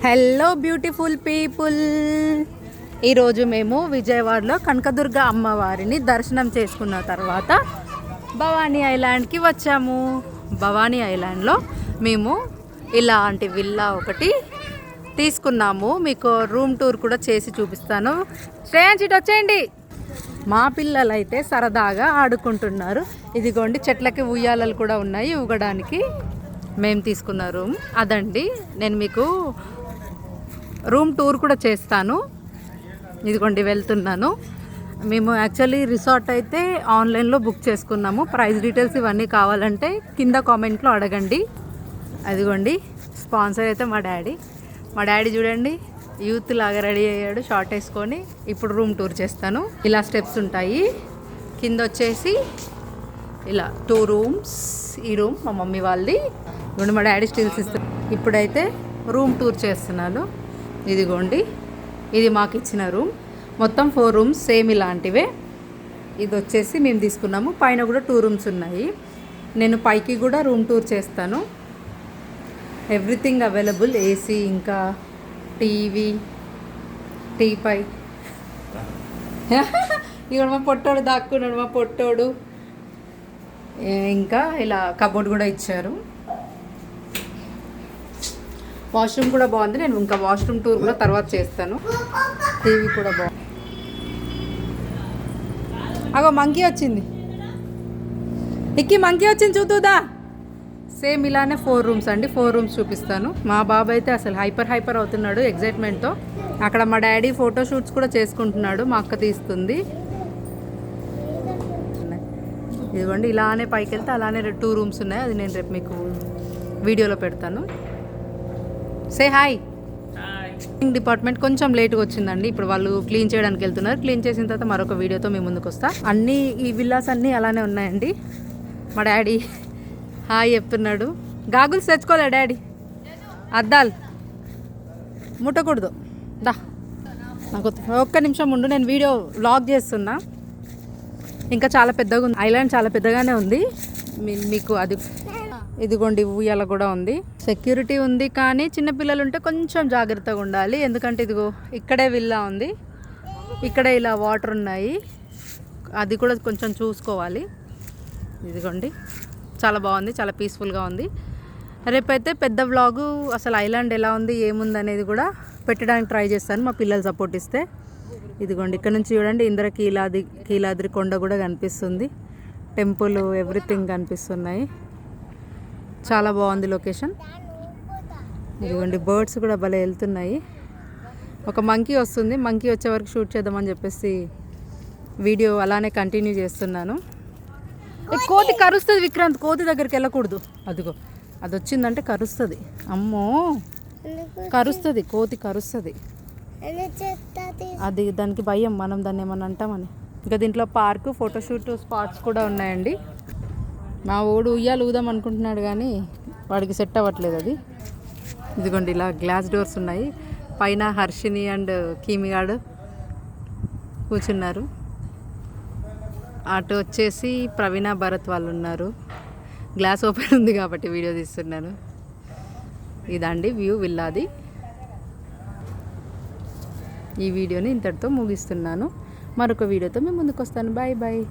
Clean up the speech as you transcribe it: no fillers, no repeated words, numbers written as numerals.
Hello beautiful people, ఈరోజు మేము విజయవాడలో కనకదుర్గ అమ్మవారిని దర్శనం చేసుకున్న తర్వాత భవానీ ఐలాండ్కి వచ్చాము. భవానీ ఐలాండ్లో మేము ఇలాంటి విల్లా ఒకటి తీసుకున్నాము. మీకు రూమ్ టూర్ కూడా చేసి చూపిస్తాను. శ్రేయాన్స్ ఇటు వచ్చేయండి. మా పిల్లలు అయితే సరదాగా ఆడుకుంటున్నారు. ఇదిగోండి చెట్లకి ఉయ్యాలలు కూడా ఉన్నాయి ఊగడానికి. మేము తీసుకున్న రూమ్ అదండి. నేను మీకు రూమ్ టూర్ కూడా చేస్తాను. ఇదిగోండి వెళ్తున్నాను. మేము యాక్చువల్లీ రిసార్ట్ అయితే ఆన్లైన్లో బుక్ చేసుకున్నాము. ప్రైస్ డీటెయిల్స్ ఇవన్నీ కావాలంటే కింద కామెంట్లో అడగండి. అదిగోండి స్పాన్సర్ అయితే మా డాడీ చూడండి యూత్ లాగా రెడీ అయ్యాడు, షార్ట్ వేసుకొని. ఇప్పుడు రూమ్ టూర్ చేస్తాను. ఇలా స్టెప్స్ ఉంటాయి. కింద వచ్చేసి ఇలా 2 రూమ్స్. ఈ రూమ్ మా మమ్మీ వాళ్ళది. ఇదిగోండి మా డాడీ స్టిల్స్ ఇస్తారు. ఇప్పుడైతే రూమ్ టూర్ చేస్తున్నాను. ఇదిగోండి ఇది మాకు ఇచ్చిన రూమ్. మొత్తం 4 రూమ్స్ సేమ్ ఇలాంటివే. ఇది వచ్చేసి మేము తీసుకున్నాము. పైన కూడా 2 రూమ్స్ ఉన్నాయి. నేను పైకి కూడా రూమ్ టూర్ చేస్తాను. ఎవ్రీథింగ్ అవైలబుల్, ఏసీ, ఇంకా టీవీ, టీపై. ఇక్కడ మా పొట్టోడు దాక్కున్నాడు. మా పొట్టోడు ఇంకా ఇలా కబోర్డ్ కూడా ఇచ్చారు. వాష్రూమ్ కూడా బాగుంది. నేను ఇంకా వాష్రూమ్ టూర్ కూడా తర్వాత చేస్తాను. టీవీ కూడా బాగుంది. అగో మంకీ వచ్చింది. ఇక్కి మంకీ వచ్చింది చూద్దా. సేమ్ ఇలానే 4 రూమ్స్ అండి. 4 రూమ్స్ చూపిస్తాను. మా బాబు అయితే అసలు హైపర్ అవుతున్నాడు ఎగ్జైట్మెంట్తో. అక్కడ మా డాడీ ఫోటో షూట్స్ కూడా చేసుకుంటున్నాడు. మా అక్క తీస్తుంది. ఇదిగోండి ఇలానే పైకి వెళ్తే అలానే 2 రూమ్స్ ఉన్నాయి. అది నేను రేపు మీకు వీడియోలో పెడతాను. Say hi. డిపార్ట్మెంట్ కొంచెం లేట్గా వచ్చిందండి. ఇప్పుడు వాళ్ళు క్లీన్ చేయడానికి వెళ్తున్నారు. క్లీన్ చేసిన తర్వాత మరొక వీడియోతో మేము ముందుకు వస్తా. అన్నీ ఈ విల్లాస్ అన్నీ అలానే ఉన్నాయండి. మా డాడీ హాయ్ చెప్తున్నాడు. గాగుల్స్ తెచ్చుకోలే డాడీ. అద్దాలు ముట్టకూడదు. దా నాకు ఒక్క నిమిషం ఉండు, నేను వీడియో వ్లాగ్ చేస్తున్నా. ఇంకా చాలా పెద్దగా ఉంది. ఐలాండ్ చాలా పెద్దగానే ఉంది. మీకు అది ఇదిగోండి ఉయ్యాల కూడా ఉంది. సెక్యూరిటీ ఉంది, కానీ చిన్నపిల్లలు ఉంటే కొంచెం జాగ్రత్తగా ఉండాలి. ఎందుకంటే ఇదిగో ఇక్కడే విల్లా ఉంది. ఇక్కడే ఇలా వాటర్ ఉన్నాయి. అది కూడా కొంచెం చూసుకోవాలి. ఇదిగోండి చాలా బాగుంది, చాలా పీస్ఫుల్గా ఉంది. రేపైతే పెద్ద వ్లాగు అసలు ఐలాండ్ ఎలా ఉంది ఏముంది అనేది కూడా పెట్టడానికి ట్రై చేస్తాను, మా పిల్లలు సపోర్ట్ ఇస్తే. ఇదిగోండి ఇక్కడ నుంచి చూడండి కీలాద్రి కొండ కూడా కనిపిస్తుంది. టెంపుల్ ఎవ్రీథింగ్ కనిపిస్తున్నాయి. చాలా బాగుంది లొకేషన్. ఇదిగోండి బర్డ్స్ కూడా భలే వెళ్తున్నాయి. ఒక మంకీ వస్తుంది. మంకీ వచ్చే వరకు షూట్ చేద్దామని చెప్పేసి వీడియో అలానే కంటిన్యూ చేస్తున్నాను. కోతి కరుస్తుంది విక్రాంత్. కోతి దగ్గరికి వెళ్ళకూడదు. అదిగో అది వచ్చిందంటే కరుస్తుంది. అమ్మో కరుస్తుంది, కోతి కరుస్తుంది. అది దానికి భయం, మనం దాన్ని ఏమన్నా అంటామని. ఇంకా దీంట్లో పార్కు, ఫోటోషూట్ స్పాట్స్ కూడా ఉన్నాయండి. మా ఓడు ఉయ్యాలు ఊదాం అనుకుంటున్నాడు కానీ వాడికి సెట్ అవ్వట్లేదు అది. ఇదిగోండి ఇలా గ్లాస్ డోర్స్ ఉన్నాయి. పైన హర్షిని అండ్ కీమిగాడు కూర్చున్నారు. అటు వచ్చేసి ప్రవీణ భరత్ వాళ్ళు ఉన్నారు. గ్లాస్ ఓపెన్ ఉంది కాబట్టి వీడియో తీస్తున్నాను. ఇదండి వ్యూ విల్లాది. ఈ వీడియోని ఇంతటితో ముగిస్తున్నాను. మరొక వీడియోతో మేము ముందుకు వస్తాను. Bye bye.